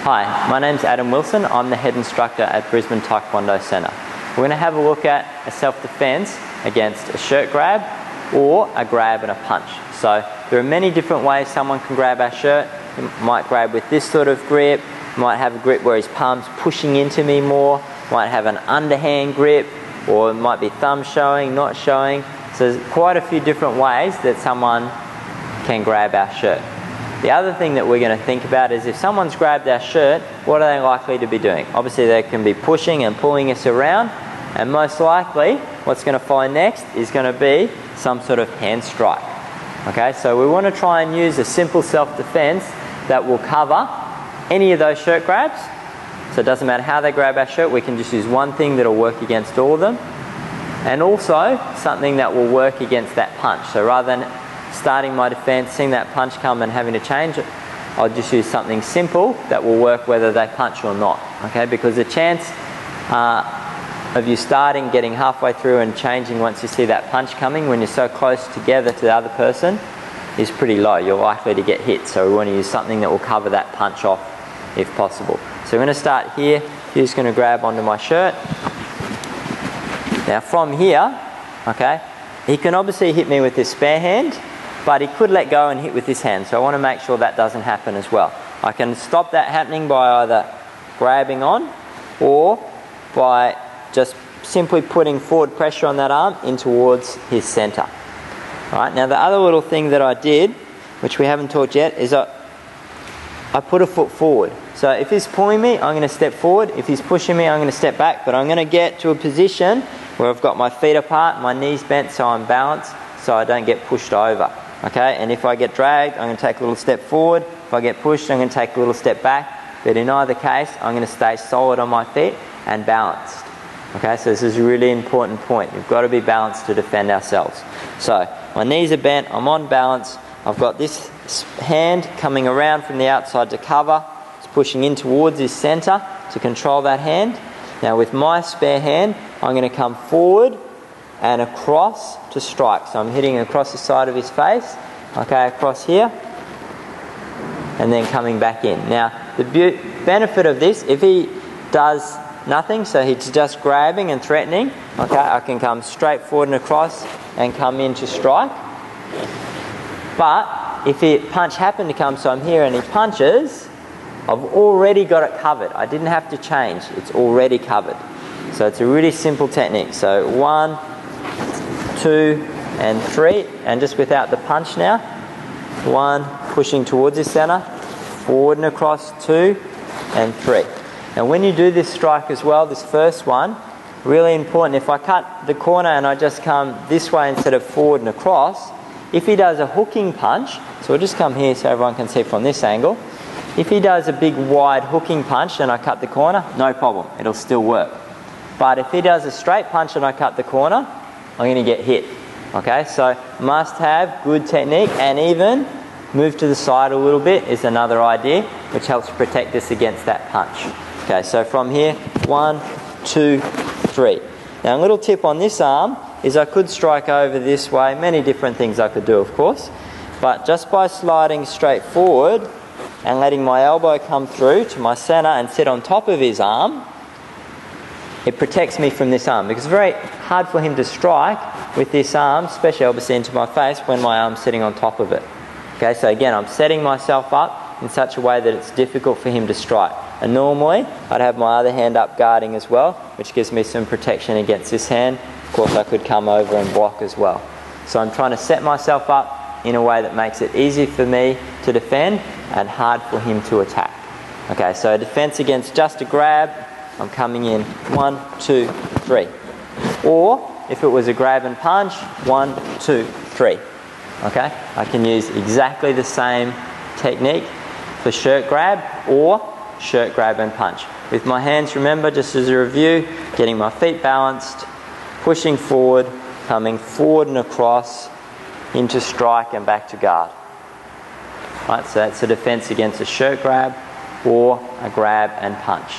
Hi, my name's Adam Wilson. I'm the head instructor at Brisbane Taekwondo Centre. We're going to have a look at a self-defense against a shirt grab or a grab and a punch. So there are many different ways someone can grab our shirt. You might grab with this sort of grip, might have a grip where his palm's pushing into me more, might have an underhand grip, or it might be thumb showing, not showing. So there's quite a few different ways that someone can grab our shirt. The other thing that we're going to think about is if someone's grabbed our shirt, what are they likely to be doing? Obviously they can be pushing and pulling us around, and most likely what's going to follow next is going to be some sort of hand strike. Okay, so we want to try and use a simple self-defense that will cover any of those shirt grabs. So it doesn't matter how they grab our shirt, we can just use one thing that'll work against all of them, and also something that will work against that punch. So rather than starting my defense, seeing that punch come and having to change it, I'll just use something simple that will work whether they punch or not. Okay, because the chance of you starting, getting halfway through and changing once you see that punch coming when you're so close together to the other person is pretty low. You're likely to get hit, so we want to use something that will cover that punch off if possible. So we're going to start here. He's going to grab onto my shirt. Now from here, okay, he can obviously hit me with his spare hand, but he could let go and hit with his hand, so I want to make sure that doesn't happen as well. I can stop that happening by either grabbing on or by just simply putting forward pressure on that arm in towards his centre. Alright, now the other little thing that I did, which we haven't talked yet, is I put a foot forward. So if he's pulling me, I'm going to step forward. If he's pushing me, I'm going to step back, but I'm going to get to a position where I've got my feet apart, my knees bent so I'm balanced, so I don't get pushed over. Okay, and if I get dragged, I'm going to take a little step forward. If I get pushed, I'm going to take a little step back. But in either case, I'm going to stay solid on my feet and balanced. Okay, so this is a really important point. You've got to be balanced to defend ourselves. So my knees are bent, I'm on balance. I've got this hand coming around from the outside to cover. It's pushing in towards his centre to control that hand. Now with my spare hand, I'm going to come forward and across to strike. So I'm hitting across the side of his face, okay, across here, and then coming back in. Now the benefit of this, if he does nothing, so he's just grabbing and threatening, okay, I can come straight forward and across and come in to strike. But if a punch happened to come, so I'm here and he punches, I've already got it covered. I didn't have to change, it's already covered. So it's a really simple technique. So 1, 2 and 3, and just without the punch now. 1, pushing towards his centre, forward and across, 2 and 3. Now when you do this strike as well, this first one, really important, if I cut the corner and I just come this way instead of forward and across, if he does a hooking punch, so we'll just come here so everyone can see from this angle, if he does a big wide hooking punch and I cut the corner, no problem, it'll still work. But if he does a straight punch and I cut the corner, I'm going to get hit. Okay, so must have good technique, and even move to the side a little bit is another idea which helps protect us against that punch. Okay, so from here, 1, 2, 3. Now a little tip on this arm is I could strike over this way, many different things I could do of course, but just by sliding straight forward and letting my elbow come through to my centre and sit on top of his arm, it protects me from this arm, because it's very hard for him to strike with this arm, especially obviously into my face when my arm's sitting on top of it. Okay, so again, I'm setting myself up in such a way that it's difficult for him to strike. And normally, I'd have my other hand up guarding as well, which gives me some protection against this hand. Of course, I could come over and block as well. So I'm trying to set myself up in a way that makes it easy for me to defend and hard for him to attack. Okay, so defense against just a grab, I'm coming in 1, 2, 3. Or if it was a grab and punch, 1, 2, 3. Okay, I can use exactly the same technique for shirt grab or shirt grab and punch. With my hands, remember, just as a review, getting my feet balanced, pushing forward, coming forward and across into strike and back to guard. Right, so that's a defense against a shirt grab or a grab and punch.